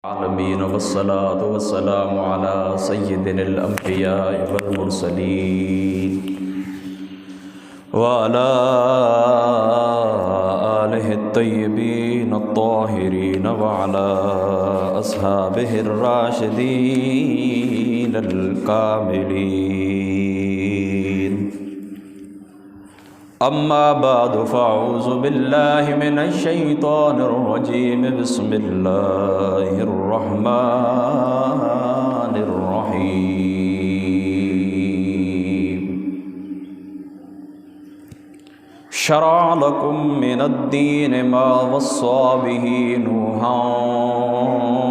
العالمين والصلاة والسلام على سيدنا الأنبياء والمرسلين وعلى آله الطيبين الطاهرين وعلى أصحابه الراشدين الكاملين. أما بعد فأعوذ بالله من الشيطان الرجيم. بسم الله الرحمن الرحيم. شرع لكم من الدين ما وصى به نوحا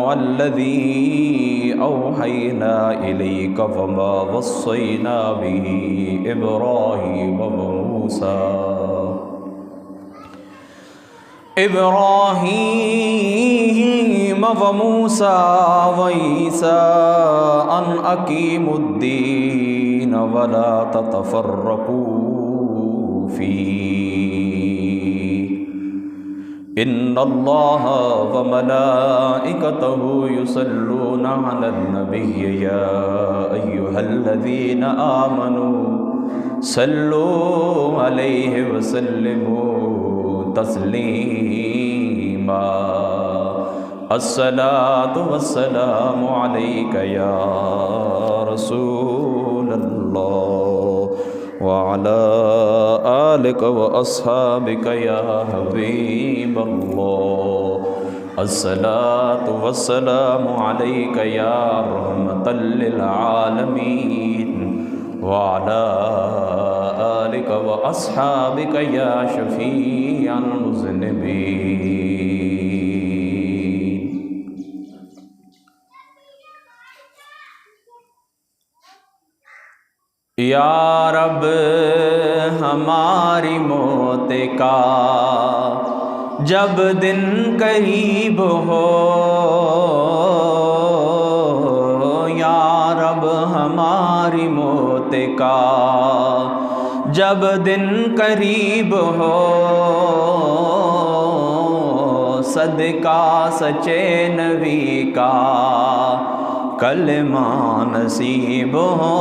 والذي أوحينا إليك وما وصينا به إبراهيم وموسى وعيسى أن أقيموا الدين ولا تتفرقوا فيه إن الله وملائكته يصلون على النبي يا أيها الذين آمنوا صلوا عليه وسلموا تسلیما. الصلاة والسلام عليك يا رسول الله وعلى آلك وأصحابك يا حبيب الله. الصلاة والسلام عليك يا رحمة للعالمين وعلى آلك وأصحابك يا شفيع المذنبين. یا رب ہماری موت کا جب دن قریب ہو، یا رب ہماری موت کا جب دن قریب ہو، صدقہ سچے نبی کا کلمہ نصیب ہو.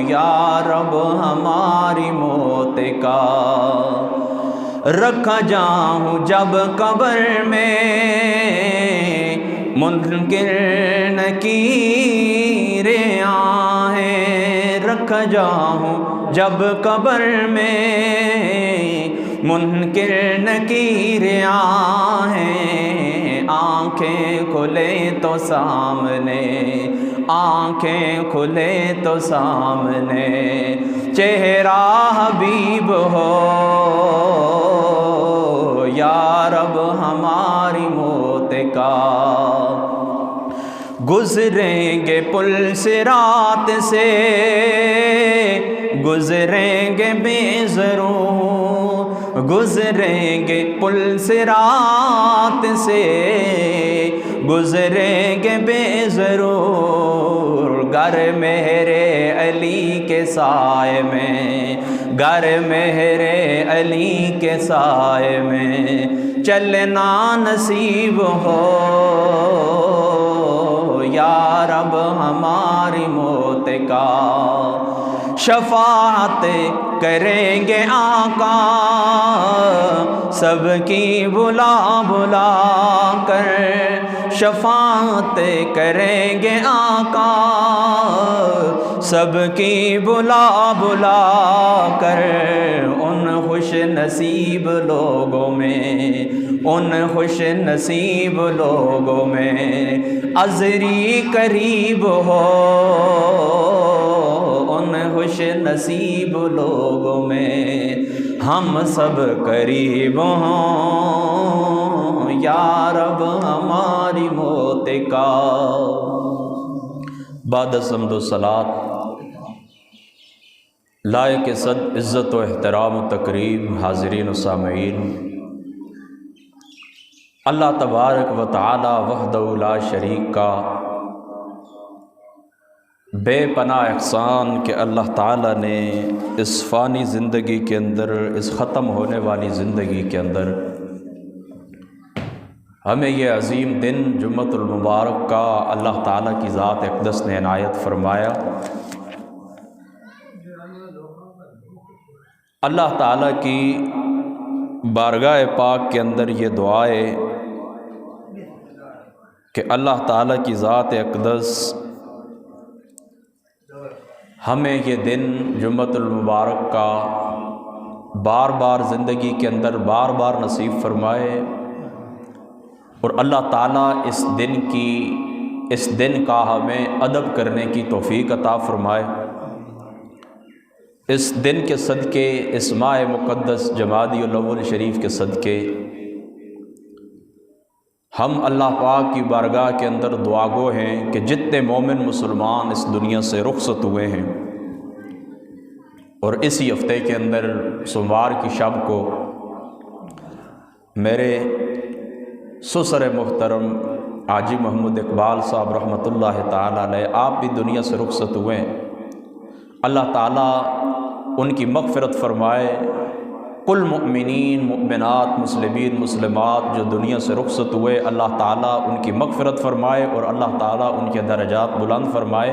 یا رب ہماری موت کا رکھا جاؤں جب قبر میں، منکر نکیر آہیں رکھا جاؤں جب قبر میں، منکر نکیر آہیں. آنکھیں کھلے تو سامنے، آنکھیں کھلے تو سامنے چہرہ حبیب ہو. یا رب ہماری موت کا گزریں گے پل صراط سے، گزریں گے بے ضرور، گزریں گے پل صراط سے، گزریں گے بے ضرور. گر میرے علی کے سائے میں، گر میرے علی کے سائے میں چلنا نصیب ہو. یا رب ہماری موت کا شفاعت کریں گے آقا سب کی بلا بلا کر، شفاعت کریں گے آقا سب کی بلا بلا کر. ان خوش نصیب لوگوں میں، ان خوش نصیب لوگوں میں عذری قریب ہو. ان خوش نصیب لوگوں میں ہم سب قریب ہوں. یا رب ہماری موت کا بعد حمد و صلات لائق صد عزت و احترام و تکریم حاضرین و سامعین، اللہ تبارک و تعالی وحدہ لا شریک کا بے پناہ احسان کہ اللہ تعالیٰ نے اس فانی زندگی کے اندر، اس ختم ہونے والی زندگی کے اندر ہمیں یہ عظیم دن جمعۃ المبارک کا اللہ تعالیٰ کی ذات اقدس نے عنایت فرمایا۔ اللہ تعالیٰ کی بارگاہ پاک کے اندر یہ دعا ہے کہ اللہ تعالیٰ کی ذات اقدس ہمیں یہ دن جمعۃ المبارک کا بار بار زندگی کے اندر بار بار نصیب فرمائے، اور اللہ تعالیٰ اس دن کا ہمیں ادب کرنے کی توفیق عطا فرمائے۔ اس دن کے صدقے، اس ماہ مقدس جمادی الاول شریف کے صدقے ہم اللہ پاک کی بارگاہ کے اندر دعا گو ہیں کہ جتنے مومن مسلمان اس دنیا سے رخصت ہوئے ہیں، اور اسی ہفتے کے اندر سوموار کی شب کو میرے سسر محترم حاجی محمود اقبال صاحب رحمۃ اللہ تعالیٰ علیہ آپ بھی دنیا سے رخصت ہوئے ہیں، اللہ تعالیٰ ان کی مغفرت فرمائے۔ کل مؤمنین، مؤمنات، مسلمین، مسلمات جو دنیا سے رخصت ہوئے، اللہ تعالیٰ ان کی مغفرت فرمائے اور اللہ تعالیٰ ان کے درجات بلند فرمائے،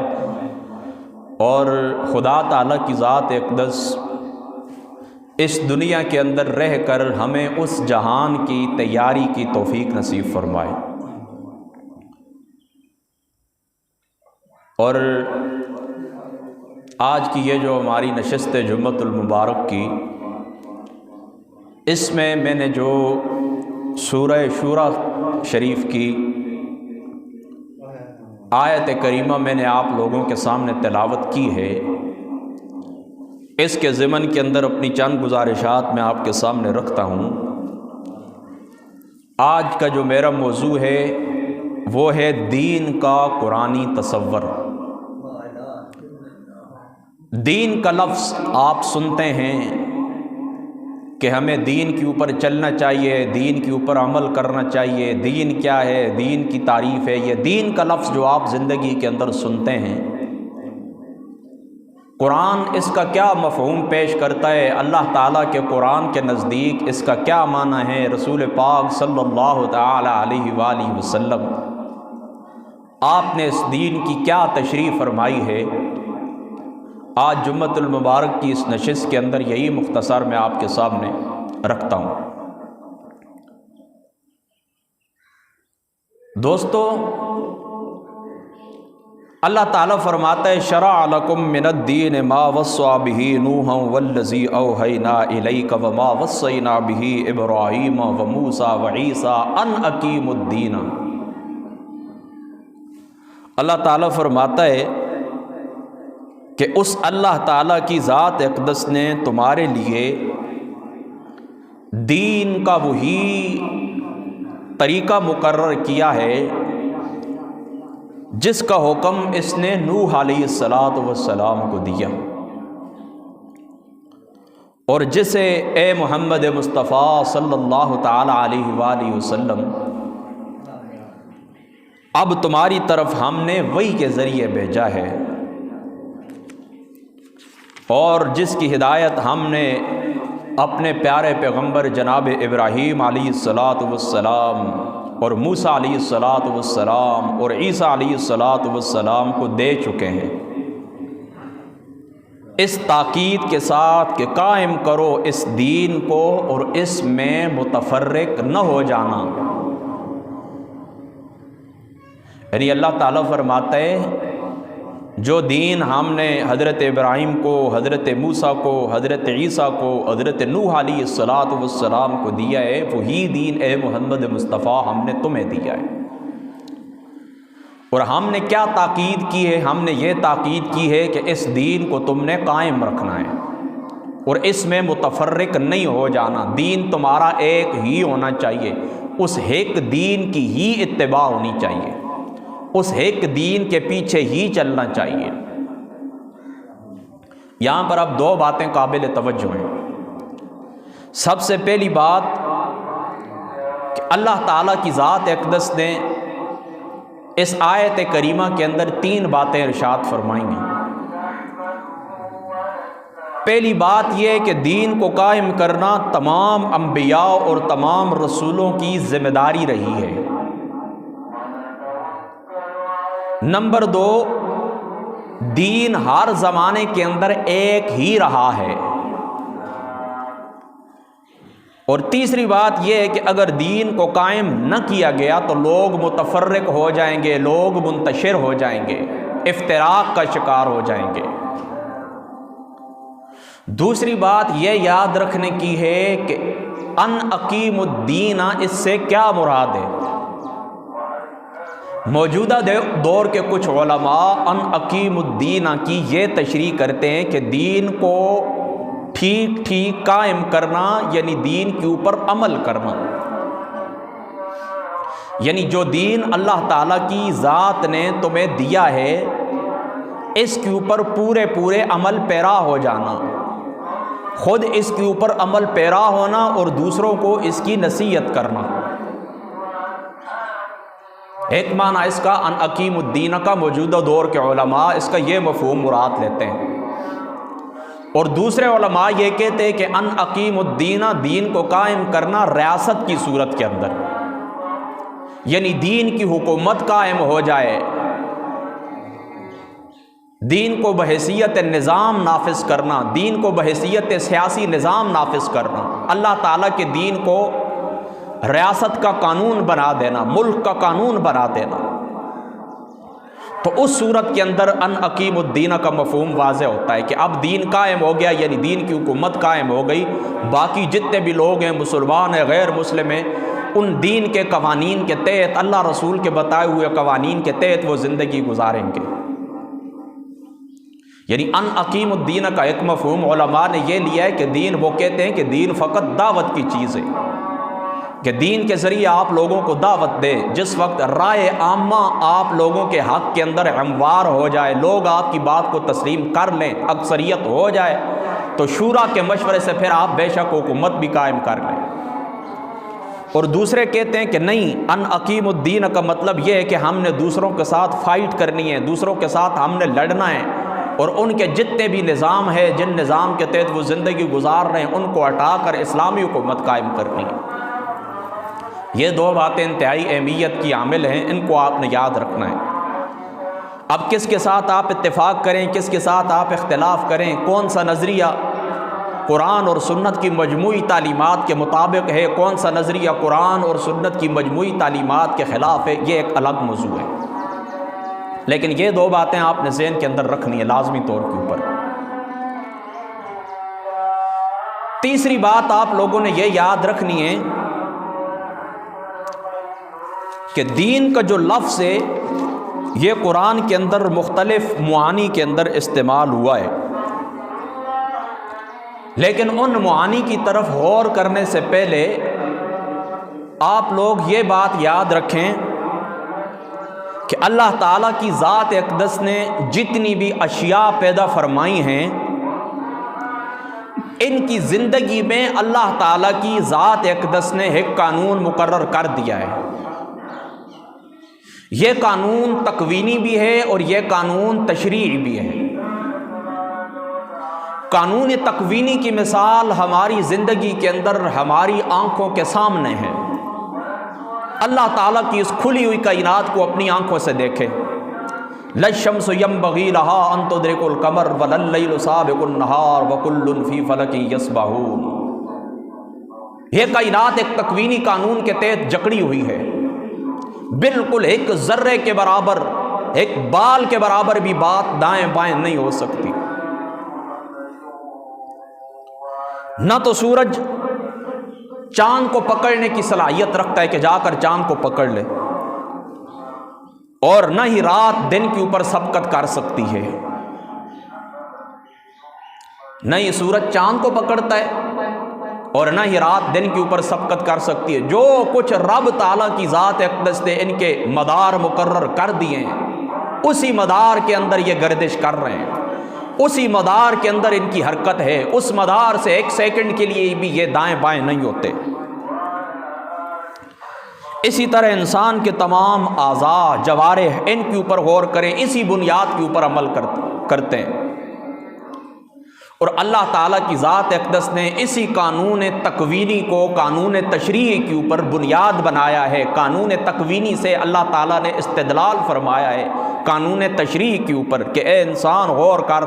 اور خدا تعالیٰ کی ذات اقدس اس دنیا کے اندر رہ کر ہمیں اس جہان کی تیاری کی توفیق نصیب فرمائے۔ اور آج کی یہ جو ہماری نشست جمعۃ المبارک کی، اس میں نے جو سورہ شورى شریف کی آیت کریمہ میں نے آپ لوگوں کے سامنے تلاوت کی ہے، اس کے ضمن کے اندر اپنی چند گزارشات میں آپ کے سامنے رکھتا ہوں۔ آج کا جو میرا موضوع ہے وہ ہے دین کا قرآنی تصور۔ دین کا لفظ آپ سنتے ہیں کہ ہمیں دین کے اوپر چلنا چاہیے، دین کے اوپر عمل کرنا چاہیے، دین کیا ہے، دین کی تعریف ہے۔ یہ دین کا لفظ جو آپ زندگی کے اندر سنتے ہیں، قرآن اس کا کیا مفہوم پیش کرتا ہے، اللہ تعالیٰ کے قرآن کے نزدیک اس کا کیا معنی ہے، رسول پاک صلی اللہ تعالی علیہ وآلہ وسلم آپ نے اس دین کی کیا تشریح فرمائی ہے، آج جمعۃ المبارک کی اس نشست کے اندر یہی مختصر میں آپ کے سامنے رکھتا ہوں۔ دوستو، اللہ تعالیٰ فرماتا ہے شرع لکم من الدین ما وصى به نوحا والذی اوحینا الیک وما وصینا به ابراہیم وموسیٰ وعیسیٰ ان اقیموا الدین۔ اللہ تعالیٰ فرماتا ہے کہ اس اللہ تعالیٰ کی ذات اقدس نے تمہارے لیے دین کا وہی طریقہ مقرر کیا ہے جس کا حکم اس نے نوح علیہ السلام کو دیا، اور جسے اے محمد مصطفیٰ صلی اللہ تعالی علیہ وآلہ وسلم اب تمہاری طرف ہم نے وحی کے ذریعے بھیجا ہے، اور جس کی ہدایت ہم نے اپنے پیارے پیغمبر جناب ابراہیم علیہ السلام اور موسیٰ علیہ السلام اور عیسیٰ علیہ السلام کو دے چکے ہیں، اس تاکید کے ساتھ کہ قائم کرو اس دین کو اور اس میں متفرق نہ ہو جانا۔ یعنی اللہ تعالیٰ فرماتا ہے جو دین ہم نے حضرت ابراہیم کو، حضرت موسیٰ کو، حضرت عیسیٰ کو، حضرت نوح علیہ السلام کو دیا ہے، وہی دین اے محمد مصطفیٰ ہم نے تمہیں دیا ہے۔ اور ہم نے کیا تاکید کی ہے؟ ہم نے یہ تاکید کی ہے کہ اس دین کو تم نے قائم رکھنا ہے اور اس میں متفرق نہیں ہو جانا۔ دین تمہارا ایک ہی ہونا چاہیے، اس ایک دین کی ہی اتباع ہونی چاہیے، اس ایک دین کے پیچھے ہی چلنا چاہیے۔ یہاں پر اب دو باتیں قابل توجہ ہیں۔ سب سے پہلی بات کہ اللہ تعالیٰ کی ذات اقدس نے اس آیت کریمہ کے اندر تین باتیں ارشاد فرمائیں گی۔ پہلی بات یہ ہے کہ دین کو قائم کرنا تمام انبیاء اور تمام رسولوں کی ذمہ داری رہی ہے۔ نمبر 2، دین ہر زمانے کے اندر ایک ہی رہا ہے، اور تیسری بات یہ ہے کہ اگر دین کو قائم نہ کیا گیا تو لوگ متفرق ہو جائیں گے، لوگ منتشر ہو جائیں گے، افتراق کا شکار ہو جائیں گے۔ دوسری بات یہ یاد رکھنے کی ہے کہ ان اقیم الدین، اس سے کیا مراد ہے؟ موجودہ دور کے کچھ علماء ان اقیم الدین کی یہ تشریح کرتے ہیں کہ دین کو ٹھیک ٹھیک قائم کرنا، یعنی دین کے اوپر عمل کرنا، یعنی جو دین اللہ تعالیٰ کی ذات نے تمہیں دیا ہے اس کے اوپر پورے عمل پیرا ہو جانا، خود اس کے اوپر عمل پیرا ہونا اور دوسروں کو اس کی نصیحت کرنا۔ ایک معنی اس کا ان اقیم الدین کا موجودہ دور کے علماء اس کا یہ مفہوم مراد لیتے ہیں، اور دوسرے علماء یہ کہتے ہیں کہ ان اقیم الدین، دین کو قائم کرنا ریاست کی صورت کے اندر، یعنی دین کی حکومت قائم ہو جائے، دین کو بحیثیت نظام نافذ کرنا، دین کو بحیثیت سیاسی نظام نافذ کرنا، اللہ تعالیٰ کے دین کو ریاست کا قانون بنا دینا، ملک کا قانون بنا دینا، تو اس صورت کے اندر ان اقیم الدین کا مفہوم واضح ہوتا ہے کہ اب دین قائم ہو گیا، یعنی دین کی حکومت قائم ہو گئی، باقی جتنے بھی لوگ ہیں، مسلمان ہیں، غیر مسلم ہیں، ان دین کے قوانین کے تحت، اللہ رسول کے بتائے ہوئے قوانین کے تحت وہ زندگی گزاریں گے۔ یعنی ان اقیم الدین کا ایک مفہوم علماء نے یہ لیا ہے کہ دین، وہ کہتے ہیں کہ دین فقط دعوت کی چیز ہے، کہ دین کے ذریعے آپ لوگوں کو دعوت دے، جس وقت رائے عامہ آپ لوگوں کے حق کے اندر ہموار ہو جائے، لوگ آپ کی بات کو تسلیم کر لیں، اکثریت ہو جائے، تو شورا کے مشورے سے پھر آپ بے شک حکومت بھی قائم کر لیں۔ اور دوسرے کہتے ہیں کہ نہیں، ان اقیم الدین کا مطلب یہ ہے کہ ہم نے دوسروں کے ساتھ فائٹ کرنی ہے، دوسروں کے ساتھ ہم نے لڑنا ہے، اور ان کے جتنے بھی نظام ہے، جن نظام کے تحت وہ زندگی گزار رہے ہیں، ان کو ہٹا کر اسلامی حکومت قائم کرنی ہے۔ یہ دو باتیں انتہائی اہمیت کی عامل ہیں، ان کو آپ نے یاد رکھنا ہے۔ اب کس کے ساتھ آپ اتفاق کریں، کس کے ساتھ آپ اختلاف کریں، کون سا نظریہ قرآن اور سنت کی مجموعی تعلیمات کے مطابق ہے، کون سا نظریہ قرآن اور سنت کی مجموعی تعلیمات کے خلاف ہے، یہ ایک الگ موضوع ہے، لیکن یہ دو باتیں آپ نے ذہن کے اندر رکھنی ہے لازمی طور کے اوپر۔ تیسری بات آپ لوگوں نے یہ یاد رکھنی ہے کہ دین کا جو لفظ ہے یہ قرآن کے اندر مختلف معانی کے اندر استعمال ہوا ہے، لیکن ان معانی کی طرف غور کرنے سے پہلے آپ لوگ یہ بات یاد رکھیں کہ اللہ تعالیٰ کی ذات اقدس نے جتنی بھی اشیاء پیدا فرمائی ہیں، ان کی زندگی میں اللہ تعالیٰ کی ذات اقدس نے ایک قانون مقرر کر دیا ہے۔ یہ قانون تکوینی بھی ہے اور یہ قانون تشریعی بھی ہے۔ قانون تکوینی کی مثال ہماری زندگی کے اندر ہماری آنکھوں کے سامنے ہے۔ اللہ تعالیٰ کی اس کھلی ہوئی کائنات کو اپنی آنکھوں سے دیکھیں، لا الشمس ينبغي لها ان تدرك القمر ولا الليل سابق النهار وكل في فلك يسبحون۔ یہ کائنات ایک تکوینی قانون کے تحت جکڑی ہوئی ہے، بالکل ایک ذرے کے برابر، ایک بال کے برابر بھی بات دائیں بائیں نہیں ہو سکتی۔ نہ تو سورج چاند کو پکڑنے کی صلاحیت رکھتا ہے کہ جا کر چاند کو پکڑ لے، اور نہ ہی رات دن کے اوپر سبقت کر سکتی ہے۔ نہ ہی سورج چاند کو پکڑتا ہے اور نہ ہی رات دن کے اوپر سبقت کر سکتی ہے۔ جو کچھ رب تعالیٰ کی ذات اقدس نے ان کے مدار مقرر کر دیے ہیں، اسی مدار کے اندر یہ گردش کر رہے ہیں، اسی مدار کے اندر ان کی حرکت ہے، اس مدار سے ایک سیکنڈ کے لیے بھی یہ دائیں بائیں نہیں ہوتے۔ اسی طرح انسان کے تمام اعضاء، جوارح، ان کے اوپر غور کریں، اسی بنیاد کے اوپر عمل کرتے ہیں، اور اللہ تعالیٰ کی ذات اقدس نے اسی قانون تکوینی کو قانون تشریعی کے اوپر بنیاد بنایا ہے۔ قانون تکوینی سے اللہ تعالیٰ نے استدلال فرمایا ہے قانون تشریع کے اوپر کہ اے انسان غور کر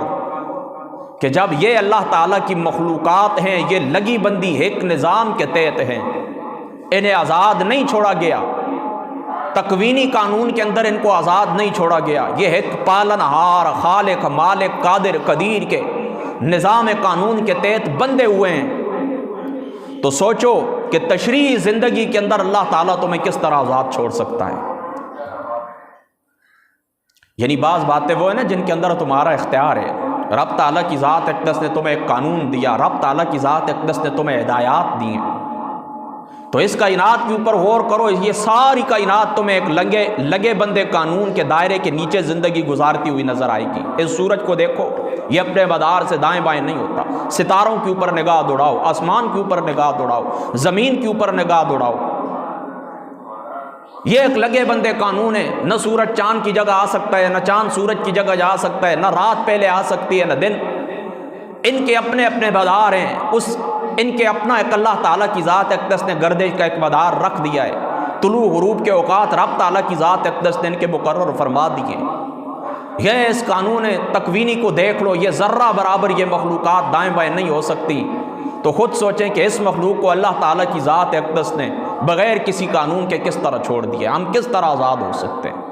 کہ جب یہ اللہ تعالیٰ کی مخلوقات ہیں، یہ لگی بندی ایک نظام کے تحت ہیں، انہیں آزاد نہیں چھوڑا گیا، تکوینی قانون کے اندر ان کو آزاد نہیں چھوڑا گیا، یہ ایک پالن ہار خالق مالک قادر قدیر کے نظام قانون کے تحت بندے ہوئے ہیں، تو سوچو کہ تشریعی زندگی کے اندر اللہ تعالیٰ تمہیں کس طرح آزاد چھوڑ سکتا ہے۔ یعنی بعض باتیں وہ ہیں نا جن کے اندر تمہارا اختیار ہے۔ رب تعالیٰ کی ذات اقدس نے تمہیں ایک قانون دیا، رب تعالیٰ کی ذات اقدس نے تمہیں ہدایات دی ہیں، تو اس کائنات کے اوپر غور کرو، یہ ساری کائنات تمہیں ایک لگے بندے قانون کے دائرے کے نیچے زندگی گزارتی ہوئی نظر آئے گی۔ اس سورج کو دیکھو، یہ اپنے مدار سے دائیں بائیں نہیں ہوتا، ستاروں کے اوپر نگاہ دوڑاؤ، آسمان کے اوپر نگاہ دوڑاؤ، زمین کے اوپر نگاہ دوڑاؤ، یہ ایک لگے بندے قانون ہے۔ نہ سورج چاند کی جگہ آ سکتا ہے، نہ چاند سورج کی جگہ جا سکتا ہے، نہ رات پہلے آ سکتی ہے نہ دن، ان کے اپنے اپنے مدار ہیں، ان کے اپنا ایک اللہ تعالیٰ کی ذات اقدس نے گردش کا ایک مدار رکھ دیا ہے، طلوع غروب کے اوقات رب تعالیٰ کی ذات اقدس نے ان کے مقرر فرما دیے۔ یہ اس قانون تکوینی کو دیکھ لو، یہ ذرہ برابر یہ مخلوقات دائیں بائیں نہیں ہو سکتی، تو خود سوچیں کہ اس مخلوق کو اللہ تعالیٰ کی ذات اقدس نے بغیر کسی قانون کے کس طرح چھوڑ دیا، ہم کس طرح آزاد ہو سکتے ہیں۔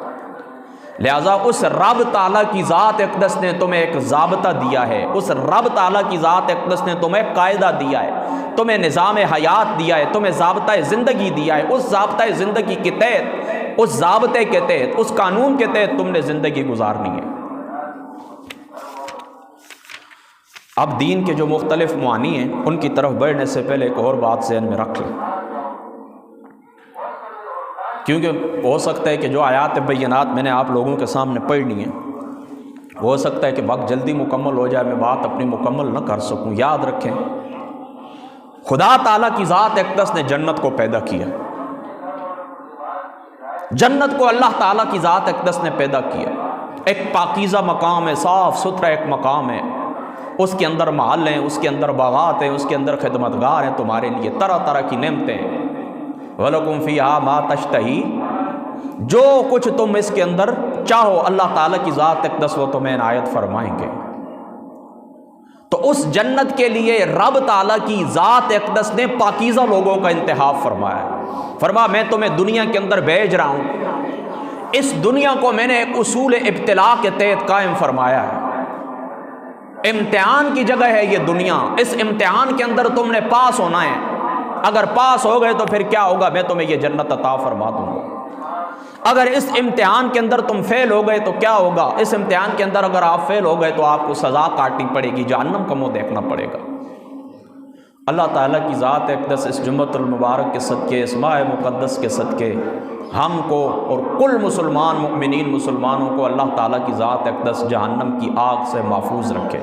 لہٰذا اس رب تعالیٰ کی ذات اقدس نے تمہیں ایک ضابطہ دیا ہے، اس رب تعالیٰ کی ذات اقدس نے تمہیں قاعدہ دیا ہے، تمہیں نظام حیات دیا ہے، تمہیں ضابطۂ زندگی دیا ہے، اس ضابطۂ زندگی کے تحت، اس ضابطے کے تحت، اس قانون کے تحت تم نے زندگی گزارنی ہے۔ اب دین کے جو مختلف معانی ہیں ان کی طرف بڑھنے سے پہلے ایک اور بات ذہن میں رکھ لیں، کیونکہ ہو سکتا ہے کہ جو آیات بینات میں نے آپ لوگوں کے سامنے پڑھنی ہیں، ہو سکتا ہے کہ وقت جلدی مکمل ہو جائے، میں بات اپنی مکمل نہ کر سکوں۔ یاد رکھیں، خدا تعالیٰ کی ذات اقدس نے جنت کو پیدا کیا، جنت کو اللہ تعالیٰ کی ذات اقدس نے پیدا کیا، ایک پاکیزہ مقام ہے، صاف ستھرا ایک مقام ہے، اس کے اندر محل ہیں، اس کے اندر باغات ہیں، اس کے اندر خدمتگار ہیں، تمہارے لیے طرح طرح کی نعمتیں ہیں۔ وَلَكُمْ فِيهَا مَا تَشْتَهِي، جو کچھ تم اس کے اندر چاہو اللہ تعالیٰ کی ذات اقدس وہ تمہیں عنایت فرمائیں گے۔ تو اس جنت کے لیے رب تعالیٰ کی ذات اقدس نے پاکیزہ لوگوں کا انتخاب فرمایا، فرمایا میں تمہیں دنیا کے اندر بھیج رہا ہوں، اس دنیا کو میں نے ایک اصول ابتلاء کے تحت قائم فرمایا ہے، امتحان کی جگہ ہے یہ دنیا، اس امتحان کے اندر تم نے پاس ہونا ہے، اگر پاس ہو گئے تو پھر کیا ہوگا، میں تمہیں یہ جنت عطا فرما دوں گا، اگر اس امتحان کے اندر تم فیل ہو گئے تو کیا ہوگا، اس امتحان کے اندر اگر آپ فیل ہو گئے تو آپ کو سزا کاٹنی پڑے گی، جہنم کا منہ دیکھنا پڑے گا۔ اللہ تعالیٰ کی ذات اقدس اس جمعۃ المبارک کے صدقے، اس ماہ مقدس کے صدقے ہم کو اور کل مسلمان مؤمنین مسلمانوں کو اللہ تعالیٰ کی ذات اقدس جہنم کی آگ سے محفوظ رکھے۔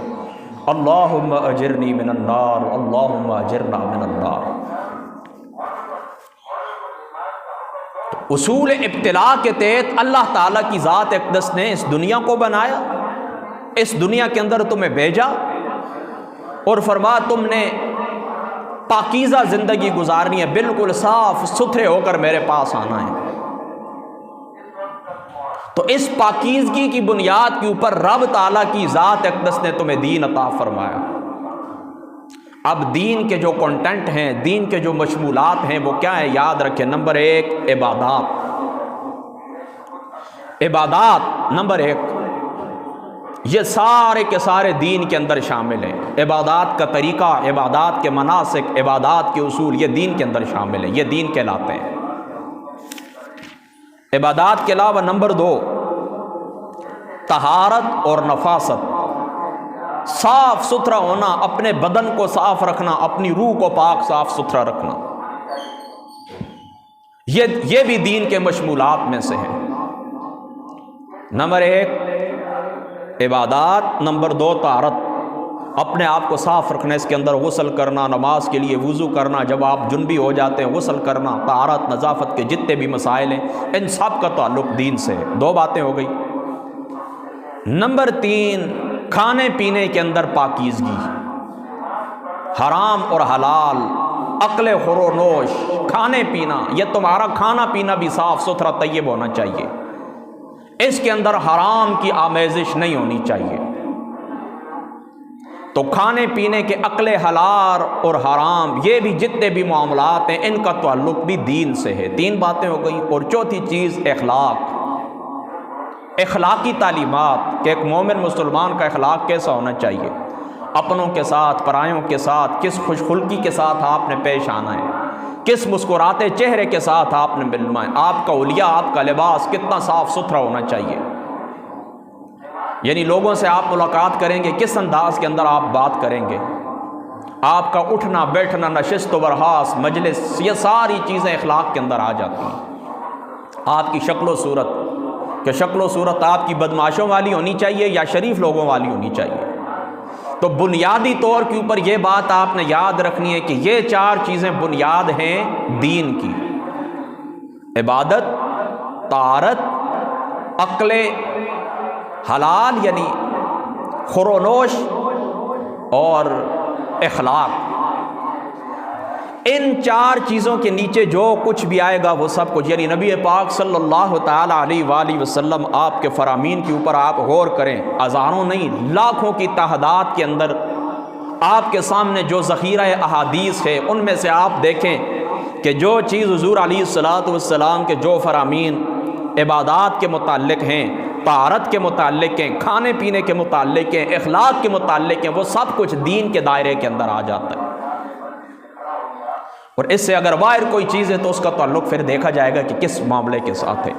اللہم اجرنی من النار، اللہم اجرنا من النار۔ اصول ابتلاء کے تحت اللہ تعالیٰ کی ذات اقدس نے اس دنیا کو بنایا، اس دنیا کے اندر تمہیں بھیجا اور فرمایا تم نے پاکیزہ زندگی گزارنی ہے، بالکل صاف ستھرے ہو کر میرے پاس آنا ہے۔ تو اس پاکیزگی کی بنیاد کے اوپر رب تعالیٰ کی ذات اقدس نے تمہیں دین عطا فرمایا۔ اب دین کے جو کنٹینٹ ہیں، دین کے جو مشمولات ہیں وہ کیا ہیں، یاد رکھیں۔ نمبر 1 عبادات، عبادات نمبر 1، یہ سارے کے سارے دین کے اندر شامل ہیں۔ عبادات کا طریقہ، عبادات کے مناسک، عبادات کے اصول، یہ دین کے اندر شامل ہیں، یہ دین کہلاتے ہیں۔ عبادات کے علاوہ نمبر 2 طہارت اور نفاست، صاف ستھرا ہونا، اپنے بدن کو صاف رکھنا، اپنی روح کو پاک صاف ستھرا رکھنا، یہ بھی دین کے مشمولات میں سے ہیں۔ نمبر 1 عبادات، نمبر 2 طہارت، اپنے آپ کو صاف رکھنا، اس کے اندر غسل کرنا، نماز کے لیے وضو کرنا، جب آپ جنبی ہو جاتے ہیں غسل کرنا، طہارت نظافت کے جتنے بھی مسائل ہیں ان سب کا تعلق دین سے ہے۔ 2 باتیں ہو گئی۔ نمبر 3 کھانے پینے کے اندر پاکیزگی، حرام اور حلال، عقل خور و نوش، کھانے پینا، یہ تمہارا کھانا پینا بھی صاف ستھرا طیب ہونا چاہیے، اس کے اندر حرام کی آمیزش نہیں ہونی چاہیے۔ تو کھانے پینے کے عقل حلال اور حرام، یہ بھی جتنے بھی معاملات ہیں ان کا تعلق بھی دین سے ہے۔ تین باتیں ہو گئی۔ اور چوتھی چیز اخلاق، اخلاقی تعلیمات کہ ایک مومن مسلمان کا اخلاق کیسا ہونا چاہیے، اپنوں کے ساتھ، پرایوں کے ساتھ کس خوش خلقی کے ساتھ آپ نے پیش آنا ہے، کس مسکراتے چہرے کے ساتھ آپ نے ملنا ہے، آپ کا حلیہ، آپ کا لباس کتنا صاف ستھرا ہونا چاہیے، یعنی لوگوں سے آپ ملاقات کریں گے کس انداز کے اندر آپ بات کریں گے، آپ کا اٹھنا بیٹھنا، نشست و برخاست، مجلس، یہ ساری چیزیں اخلاق کے اندر آ جاتی ہیں۔ آپ کی شکل و صورت، کہ شکل و صورت آپ کی بدمعاشوں والی ہونی چاہیے یا شریف لوگوں والی ہونی چاہیے۔ تو بنیادی طور کے اوپر یہ بات آپ نے یاد رکھنی ہے کہ یہ چار چیزیں بنیاد ہیں دین کی: عبادت، طہارت، عقل حلال یعنی خور و نوش، اور اخلاق۔ ان چار چیزوں کے نیچے جو کچھ بھی آئے گا وہ سب کچھ، یعنی نبی پاک صلی اللہ تعالیٰ علیہ وآلہ وسلم آپ کے فرامین کے اوپر آپ غور کریں، ہزاروں نہیں لاکھوں کی تعداد کے اندر آپ کے سامنے جو ذخیرہ احادیث ہے ان میں سے آپ دیکھیں کہ جو چیز حضور علیہ الصلوۃ والسلام کے جو فرامین عبادات کے متعلق ہیں، طہارت کے متعلق ہیں، کھانے پینے کے متعلق ہیں، اخلاق کے متعلق ہیں، وہ سب کچھ دین کے دائرے کے اندر آ جاتا ہے۔ اور اس سے اگر باہر کوئی چیز ہے تو اس کا تعلق پھر دیکھا جائے گا کہ کس معاملے کے ساتھ ہے،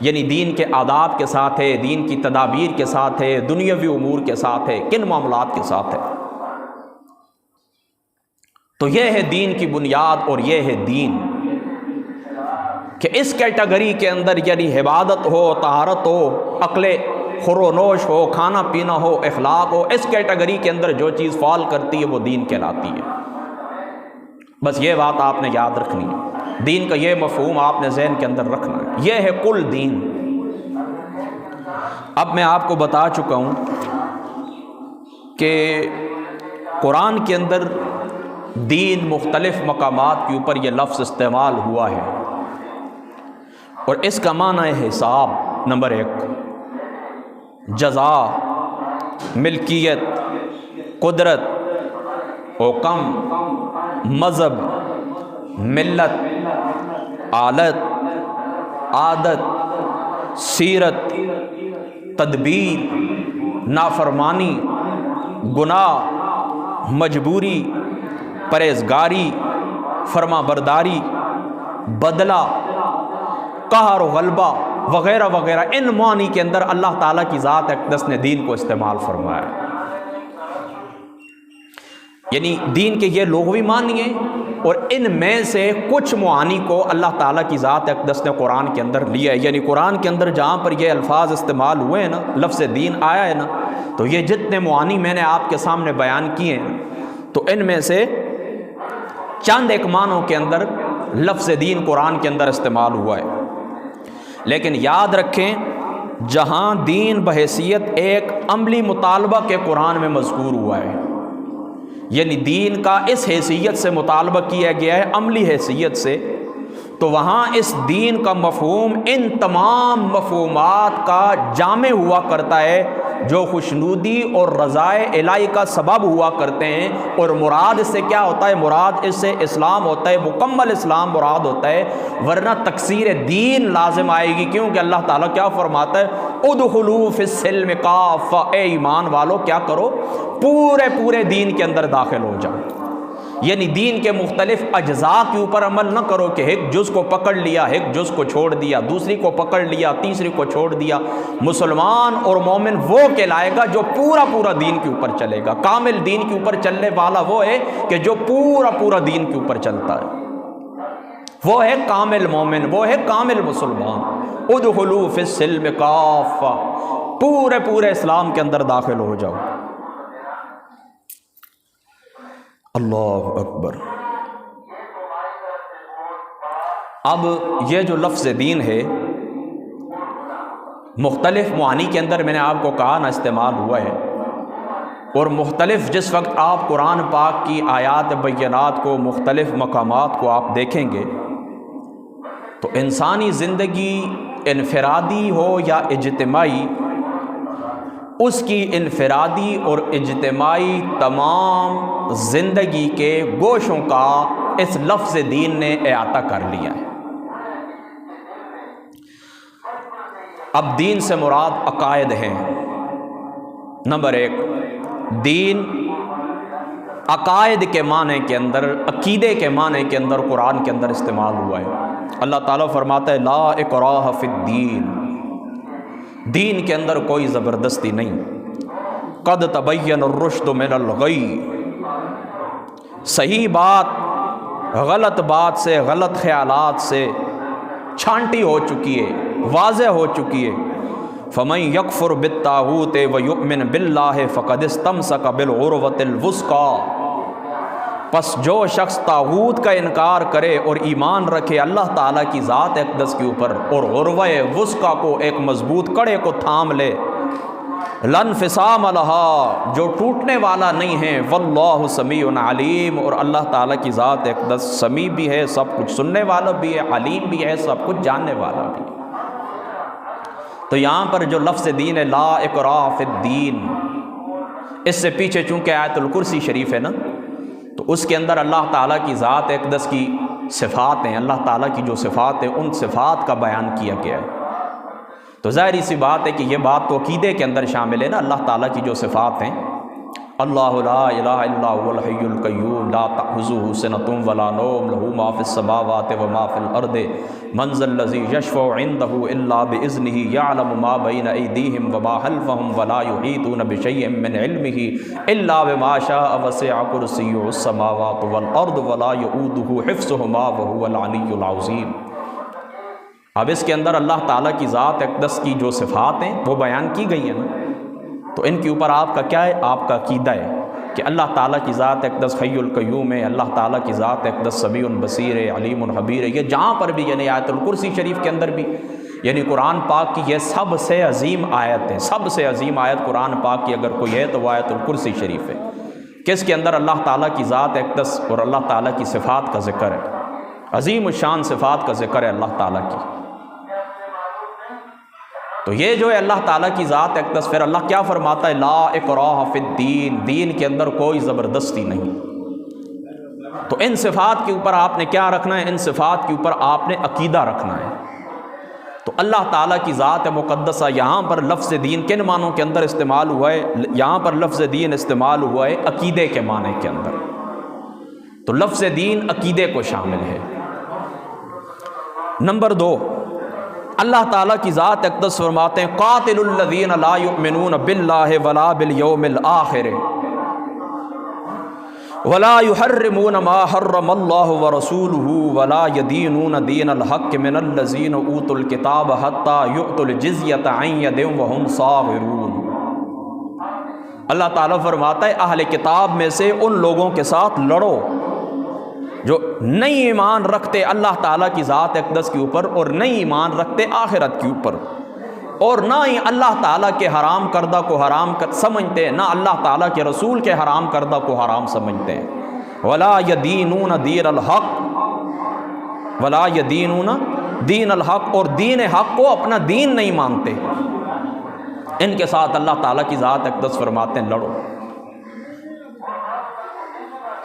یعنی دین کے آداب کے ساتھ ہے، دین کی تدابیر کے ساتھ ہے، دنیاوی امور کے ساتھ ہے، کن معاملات کے ساتھ ہے۔ تو یہ ہے دین کی بنیاد، اور یہ ہے دین کہ اس کیٹیگری کے اندر یعنی عبادت ہو، طہارت ہو، عقل خور و نوش ہو، کھانا پینا ہو، اخلاق ہو، اس کیٹیگری کے اندر جو چیز فال کرتی ہے وہ دین کہلاتی ہے۔ بس یہ بات آپ نے یاد رکھنی ہے، دین کا یہ مفہوم آپ نے ذہن کے اندر رکھنا ہے، یہ ہے کل دین۔ اب میں آپ کو بتا چکا ہوں کہ قرآن کے اندر دین مختلف مقامات کے اوپر یہ لفظ استعمال ہوا ہے، اور اس کا معنی ہے حساب، نمبر 1، جزا، ملکیت، قدرت، حکم، مذہب، ملت، آلت، عادت، سیرت، تدبیر، نافرمانی، گناہ، مجبوری، پرہیزگاری، فرما برداری، بدلہ، قہر و غلبہ وغیرہ وغیرہ، ان معنی کے اندر اللہ تعالیٰ کی ذات اقدس نے دین کو استعمال فرمایا ہے۔ یعنی دین کے یہ لغوی معنی ہیں، اور ان میں سے کچھ معانی کو اللہ تعالیٰ کی ذات اقدس نے قرآن کے اندر لیا ہے۔ یعنی قرآن کے اندر جہاں پر یہ الفاظ استعمال ہوئے ہیں نا، لفظ دین آیا ہے نا، تو یہ جتنے معانی میں نے آپ کے سامنے بیان کیے ہیں، تو ان میں سے چند ایک معنوں کے اندر لفظ دین قرآن کے اندر استعمال ہوا ہے۔ لیکن یاد رکھیں، جہاں دین بحیثیت ایک عملی مطالبہ کے قرآن میں مذکور ہوا ہے، یعنی دین کا اس حیثیت سے مطالبہ کیا گیا ہے، عملی حیثیت سے، تو وہاں اس دین کا مفہوم ان تمام مفہومات کا جامع ہوا کرتا ہے جو خوشنودی اور رضائے الہی کا سبب ہوا کرتے ہیں۔ اور مراد اس سے کیا ہوتا ہے؟ مراد اس سے اسلام ہوتا ہے، مکمل اسلام مراد ہوتا ہے، ورنہ تکثیر دین لازم آئے گی، کیونکہ اللہ تعالیٰ کیا فرماتا ہے؟ ادخلوا فی السلم کافہ، اے ایمان والو کیا کرو؟ پورے دین کے اندر داخل ہو جاؤ، یعنی دین کے مختلف اجزاء کے اوپر عمل نہ کرو کہ ایک جز کو پکڑ لیا، ایک جز کو چھوڑ دیا، دوسری کو پکڑ لیا، تیسری کو چھوڑ دیا۔ مسلمان اور مومن وہ کہلائے گا جو پورا دین کے اوپر چلے گا۔ کامل دین کے اوپر چلنے والا وہ ہے کہ جو پورا دین کے اوپر چلتا ہے، وہ ہے کامل مومن، وہ ہے کامل مسلمان۔ ادخلوا فی السلم کافہ، پورے اسلام کے اندر داخل ہو جاؤ۔ اللہ اکبر۔ اب یہ جو لفظ دین ہے مختلف معانی کے اندر میں نے آپ کو کہا نا استعمال ہوا ہے، اور مختلف جس وقت آپ قرآن پاک کی آیات بینات کو، مختلف مقامات کو آپ دیکھیں گے تو انسانی زندگی انفرادی ہو یا اجتماعی، اس کی انفرادی اور اجتماعی تمام زندگی کے گوشوں کا اس لفظ دین نے احاطہ کر لیا ہے۔ اب دین سے مراد عقائد ہیں۔ نمبر ایک، دین عقائد کے معنی کے اندر، عقیدے کے معنی کے اندر قرآن کے اندر استعمال ہوا ہے۔ اللہ تعالیٰ فرماتا ہے لا اکراہ فی الدین، دین کے اندر کوئی زبردستی نہیں۔ قد تبین الرشد من الغی، صحیح بات غلط بات سے، غلط خیالات سے چھانٹی ہو چکی ہے، واضح ہو چکی ہے۔ فمن یکفر بالطاغوت ویؤمن باللہ فقد استمسک بالعروۃ الوثقی، پس جو شخص طاغوت کا انکار کرے اور ایمان رکھے اللہ تعالیٰ کی ذات اقدس کے اوپر اور عروہ وثقی کو، ایک مضبوط کڑے کو تھام لے، لا انفصام لہا، جو ٹوٹنے والا نہیں ہے، واللہ سمیع علیم، اور اللہ تعالیٰ کی ذات اقدس سمیع بھی ہے، سب کچھ سننے والا بھی ہے، علیم بھی ہے، سب کچھ جاننے والا بھی ہے۔ تو یہاں پر جو لفظ دین ہے لا اکراہ فی الدین، اس سے پیچھے چونکہ آیت الکرسی شریف ہے نا، تو اس کے اندر اللہ تعالیٰ کی ذات اقدس کی صفات ہیں، اللہ تعالیٰ کی جو صفات ہیں ان صفات کا بیان کیا گیا ہے۔ تو ظاہری سی بات ہے کہ یہ بات تو عقیدے کے اندر شامل ہے نا، اللہ تعالیٰ کی جو صفات ہیں، اللہ لا الہ الا هو الحی القیوم لا تأخذہ سنۃ ولا نوم لہ ما فی السماوات وما فی الارض من ذا الذی یشفع عندہ الا باذنہ یعلم ما بین ایدیہم وما خلفہم ولا یحیطون بشیء من علمہ الا بما شاء وسع کرسیہ السماوات والارض ولا یؤودہ حفظہما وہو العلی العظیم۔ اب اس کے اندر اللہ تعالیٰ کی ذات اقدس کی جو صفات ہیں وہ بیان کی گئی ہیں نا، تو ان کے اوپر آپ کا کیا ہے؟ آپ کا عقیدہ ہے کہ اللہ تعالیٰ کی ذات اقدس حی القیوم ہے، اللہ تعالیٰ کی ذات اقدس سمیع بصیر ہے، علیم خبیر ہے۔ یہ جہاں پر بھی یعنی آیت الکرسی شریف کے اندر بھی، یعنی قرآن پاک کی یہ سب سے عظیم آیت ہے، سب سے عظیم آیت قرآن پاک کی اگر کوئی ہے تو وہ آیت الکرسی شریف ہے، کہ اس کے اندر اللہ تعالیٰ کی ذات اقدس اور اللہ تعالیٰ کی صفات کا ذکر ہے، عظیم الشان صفات کا ذکر ہے اللہ تعالیٰ کی۔ تو یہ جو ہے اللہ تعالیٰ کی ذات اقدس، پھر اللہ کیا فرماتا ہے لا اکراہ فی الدین، دین کے اندر کوئی زبردستی نہیں۔ تو ان صفات کے اوپر آپ نے کیا رکھنا ہے؟ ان صفات کے اوپر آپ نے عقیدہ رکھنا ہے۔ تو اللہ تعالیٰ کی ذات مقدسہ، یہاں پر لفظ دین کن معنوں کے اندر استعمال ہوا ہے؟ یہاں پر لفظ دین استعمال ہوا ہے عقیدے کے معنی کے اندر۔ تو لفظ دین عقیدے کو شامل ہے۔ نمبر دو، اللہ تعالیٰ کی ذات اقدس فرماتے ہیں قاتل الذین لا یؤمنون باللہ ولا بالیوم الآخر ولا یحرمون ما حرم اللہ ورسولہ ولا یدینون دین الحق من الذین اوتوا الکتاب حتی یؤتوا الجزیۃ عن ید وہم صاغرون۔ اللہ تعالیٰ فرماتا ہے اہل کتاب میں سے ان لوگوں کے ساتھ لڑو جو نہیں ایمان رکھتے اللہ تعالیٰ کی ذات اقدس کے اوپر اور نہیں ایمان رکھتے آخرت کے اوپر، اور نہ ہی اللہ تعالیٰ کے حرام کردہ کو حرام سمجھتے ہیں، نہ اللہ تعالیٰ کے رسول کے حرام کردہ کو حرام سمجھتے ہیں۔ ولا یدینون دین الحق، ولا یدینون دین الحق، اور دین حق کو اپنا دین نہیں مانتے، ان کے ساتھ اللہ تعالیٰ کی ذات اقدس فرماتے ہیں لڑو۔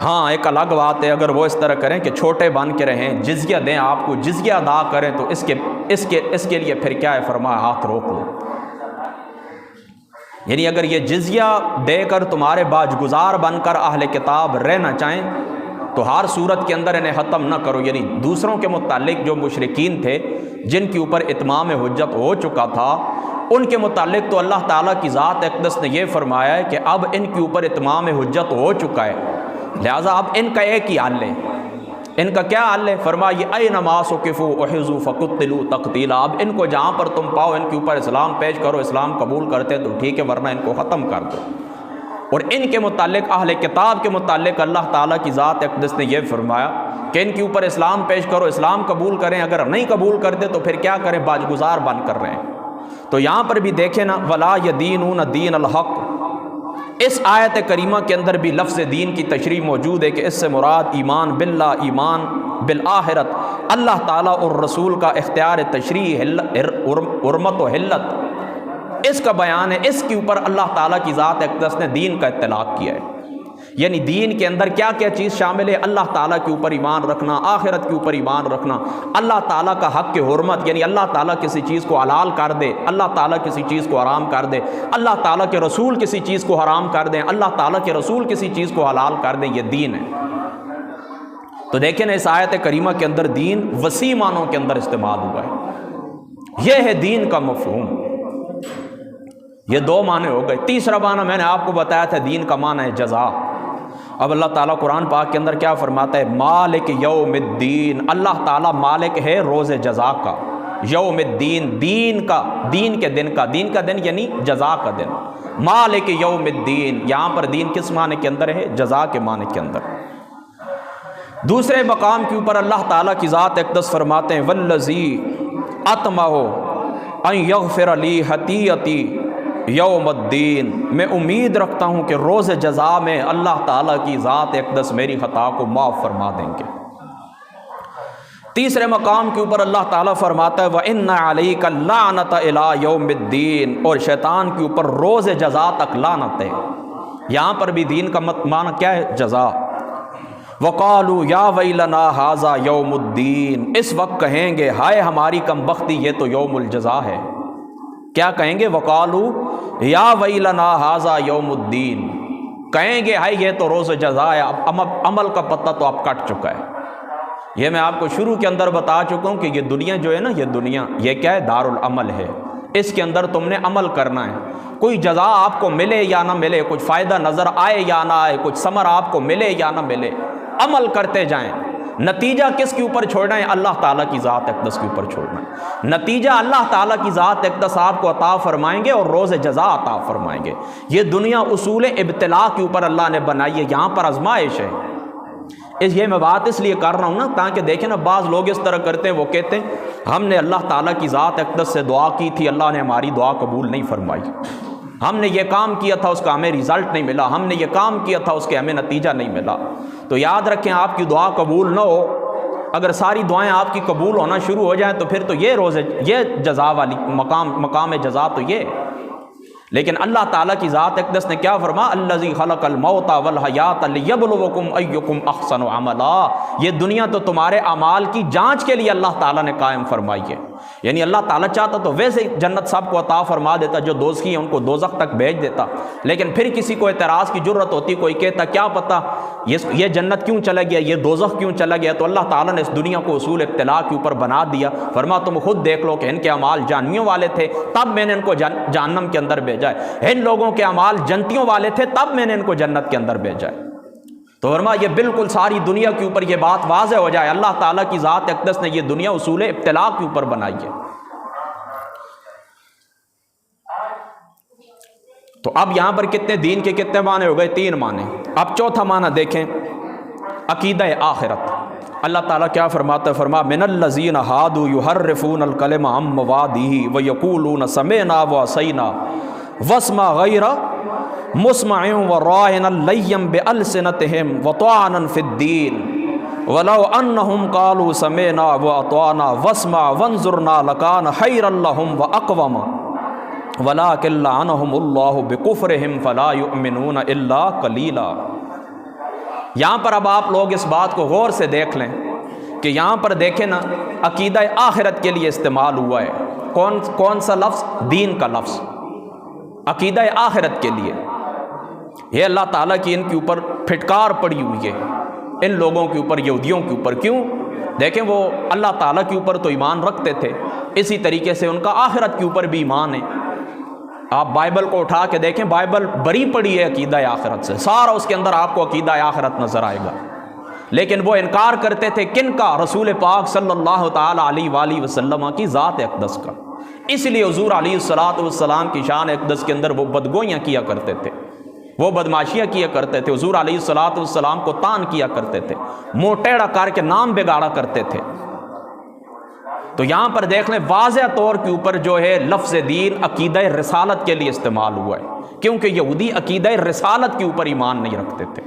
ہاں ایک الگ بات ہے اگر وہ اس طرح کریں کہ چھوٹے بن کے رہیں، جزیہ دیں، آپ کو جزیہ ادا کریں، تو اس کے لیے پھر کیا ہے؟ فرمایا ہاتھ روک لو۔ یعنی اگر یہ جزیہ دے کر تمہارے باج گزار بن کر اہل کتاب رہنا چاہیں تو ہر صورت کے اندر انہیں ختم نہ کرو۔ یعنی دوسروں کے متعلق جو مشرکین تھے جن کے اوپر اتمام حجت ہو چکا تھا، ان کے متعلق تو اللہ تعالیٰ کی ذات اقدس نے یہ فرمایا ہے کہ اب ان کے اوپر اتمام حجت ہو چکا ہے، لہٰذا اب ان کا ایک ہی حل ہے۔ ان کا کیا حل ہے؟ فرمایا اینما ثقفوا احضوا فقتلوا تقتیلا، اب ان کو جہاں پر تم پاؤ ان کے اوپر اسلام پیش کرو، اسلام قبول کرتے تو ٹھیک ہے، ورنہ ان کو ختم کر دو۔ اور ان کے متعلق اہل کتاب کے متعلق اللہ تعالیٰ کی ذات اقدس نے یہ فرمایا کہ ان کے اوپر اسلام پیش کرو، اسلام قبول کریں، اگر نہیں قبول کرتے تو پھر کیا کریں؟ باج گزار بن کر رہے ہیں۔ تو یہاں پر بھی دیکھیں نا ولا یدینون دین الحق، اس آیت کریمہ کے اندر بھی لفظ دین کی تشریح موجود ہے کہ اس سے مراد ایمان باللہ، ایمان بالآخرت، اللہ تعالیٰ اور رسول کا اختیار تشریع حرمت و حلت اس کا بیان ہے، اس کے اوپر اللہ تعالیٰ کی ذات اقدس نے دین کا اطلاق کیا ہے۔ یعنی دین کے اندر کیا کیا چیز شامل ہے؟ اللہ تعالیٰ کے اوپر ایمان رکھنا، آخرت کے اوپر ایمان رکھنا، اللہ تعالیٰ کا حق کے حرمت، یعنی اللہ تعالیٰ کسی چیز کو حلال کر دے، اللہ تعالیٰ کسی چیز کو حرام کر دے، اللہ تعالیٰ کے رسول کسی چیز کو حرام کر دیں، اللہ تعالیٰ کے رسول کسی چیز کو حلال کر دیں، یہ دین ہے۔ تو دیکھیں نا اس آیت کریمہ کے اندر دین وسیع معنوں کے اندر استعمال ہوا ہے، یہ ہے دین کا مفہوم۔ یہ دو معنی ہو گئے۔ تیسرا معنی میں نے آپ کو بتایا تھا، دین کا معنی ہے جزا۔ اب اللہ تعالیٰ قرآن پاک کے اندر کیا فرماتا ہے؟ مالک یوم الدین، اللہ تعالیٰ مالک ہے روز جزا کا، یوم الدین، دین کا، دین کے دن کا، دین کا دن یعنی جزا کا دن، مالک یوم الدین۔ یہاں پر دین کس معنی کے اندر ہے؟ جزا کے معنی کے اندر۔ دوسرے مقام کے اوپر اللہ تعالیٰ کی ذات اقدس فرماتے ہیں والذی اطمع ان یغفر لی خطیئتی یوم الدین، میں امید رکھتا ہوں کہ روز جزا میں اللہ تعالیٰ کی ذات اقدس میری خطا کو معاف فرما دیں گے۔ تیسرے مقام کے اوپر اللہ تعالیٰ فرماتا ہے وَإِنَّ عَلَيْكَ اللَّعْنَةَ إِلَىٰ يَوْمِ الدِّينِ، اور شیطان کے اوپر روز جزا تک لعنت ہے۔ یہاں پر بھی دین کا معنی کیا ہے؟ جزا۔ وَقَالُوا يَا وَيْلَنَا هَٰذَا يَوْمُ الدِّينِ، اس وقت کہیں گے ہائے ہماری کم بختی، یہ تو یوم الجزا ہے۔ کیا کہیں گے؟ وَقَالُوا يَا وَيْلَنَا هَٰذَا يَوْمُ الدِّينِ، کہیں گے ہائے یہ تو روز جزا ہے۔ اب عمل کا پتہ تو اب کٹ چکا ہے۔ یہ میں آپ کو شروع کے اندر بتا چکا ہوں کہ یہ دنیا جو ہے نا، یہ دنیا یہ کیا ہے؟ دار العمل ہے۔ اس کے اندر تم نے عمل کرنا ہے، کوئی جزا آپ کو ملے یا نہ ملے، کچھ فائدہ نظر آئے یا نہ آئے، کچھ ثمر آپ کو ملے یا نہ ملے، عمل کرتے جائیں۔ نتیجہ کس کے اوپر چھوڑنا ہے؟ اللہ تعالیٰ کی ذات اقدس کے اوپر چھوڑنا ہے۔ نتیجہ اللہ تعالیٰ کی ذات اقدس آپ کو عطا فرمائیں گے اور روز جزا عطا فرمائیں گے۔ یہ دنیا اصول ابتلاء کے اوپر اللہ نے بنائی ہے، یہاں پر آزمائش ہے۔ یہ میں بات اس لیے کر رہا ہوں نا تاکہ دیکھیں نا، بعض لوگ اس طرح کرتے ہیں، وہ کہتے ہیں ہم نے اللہ تعالیٰ کی ذات اقدس سے دعا کی تھی، اللہ نے ہماری دعا قبول نہیں فرمائی، ہم نے یہ کام کیا تھا اس کا ہمیں رزلٹ نہیں ملا، ہم نے یہ کام کیا تھا اس کے ہمیں نتیجہ نہیں ملا۔ تو یاد رکھیں آپ کی دعا قبول نہ ہو، اگر ساری دعائیں آپ کی قبول ہونا شروع ہو جائیں تو پھر تو یہ جزا والی مقام جزا تو یہ۔ لیکن اللہ تعالیٰ کی ذات اقدس نے کیا فرما؟ الذی خلق الموت والحیات لیبلوکم ایکم احسن عملا، یہ دنیا تو تمہارے اعمال کی جانچ کے لیے اللہ تعالیٰ نے قائم فرمائی ہے۔ یعنی اللہ تعالیٰ چاہتا تو ویسے جنت سب کو عطا فرما دیتا، جو دوزخی ہیں ان کو دوزخ تک بھیج دیتا، لیکن پھر کسی کو اعتراض کی جرت ہوتی، کوئی کہتا کیا پتہ یہ جنت کیوں چلا گیا، یہ دوزخ کیوں چلا گیا؟ تو اللہ تعالیٰ نے اس دنیا کو اصول ابتلاء کے اوپر بنا دیا، فرما تم خود دیکھ لو کہ ان کے اعمال جہنمیوں والے تھے تب میں نے ان کو جہنم کے اندر بھیجا ہے، ان لوگوں کے اعمال جنتیوں والے تھے تب میں نے ان کو جنت کے اندر بھیجا ہے۔ تو فرما یہ بالکل ساری دنیا کے اوپر یہ بات واضح ہو جائے، اللہ تعالیٰ کی ذات اقدس نے یہ دنیا اصول ابتلاء کے اوپر بنائی ہے۔ تو اب یہاں پر کتنے دین کے کتنے معنی ہو گئے؟ 3 معنی۔ اب چوتھا معنی دیکھیں، عقیدہ آخرت۔ اللہ تعالیٰ کیا فرماتا ہے؟ فرما من الذین ہادوا یحرفون الکلم عن مواضعہ ویقولون سمعنا وعصینا واسمع غیر مسمع وراعنا لیا بألسنتہم وطعنا فی الدین ولو انہم قالوا سمعنا واطعنا واسمع وانظرنا لکان خیرا لہم واقوم وَلَٰكِن لَعَنَهُمُ اللَّهُ بِكُفْرِهِمْ فَلَا يُؤْمِنُونَ إِلَّا قَلِيلًا۔ یہاں پر اب آپ لوگ اس بات کو غور سے دیکھ لیں کہ یہاں پر دیکھیں نا، عقیدہ آخرت کے لیے استعمال ہوا ہے۔ کون سا لفظ؟ دین کا لفظ، عقیدہ آخرت کے لیے۔ یہ اللہ تعالیٰ کی ان کے اوپر پھٹکار پڑی ہوئی ہے، ان لوگوں کے اوپر، یہودیوں کے اوپر۔ کیوں؟ دیکھیں وہ اللہ تعالیٰ کے اوپر تو ایمان رکھتے تھے، اسی طریقے سے ان کا آخرت کے اوپر بھی ایمان ہے۔ آپ بائبل کو اٹھا کے دیکھیں، بائبل بری پڑی ہے عقیدہ آخرت سے، سارا اس کے اندر آپ کو عقیدہ آخرت نظر آئے گا۔ لیکن وہ انکار کرتے تھے کن کا؟ رسول پاک صلی اللہ تعالیٰ علیہ وآلہ وسلم کی ذات اقدس کا۔ اس لیے حضور علیہ الصلوۃ کی شان اقدس کے اندر وہ بدگوئیاں کیا کرتے تھے، وہ بدماشیاں کیا کرتے تھے، حضور علیہ الصلوۃ کو تان کیا کرتے تھے، منہ ٹیڑھا کر کے نام بگاڑا کرتے تھے۔ تو یہاں پر دیکھ لیں واضح طور کے اوپر جو ہے لفظ دین عقیدہ رسالت کے لیے استعمال ہوا ہے، کیونکہ یہودی عقیدہ رسالت کے اوپر ایمان نہیں رکھتے تھے۔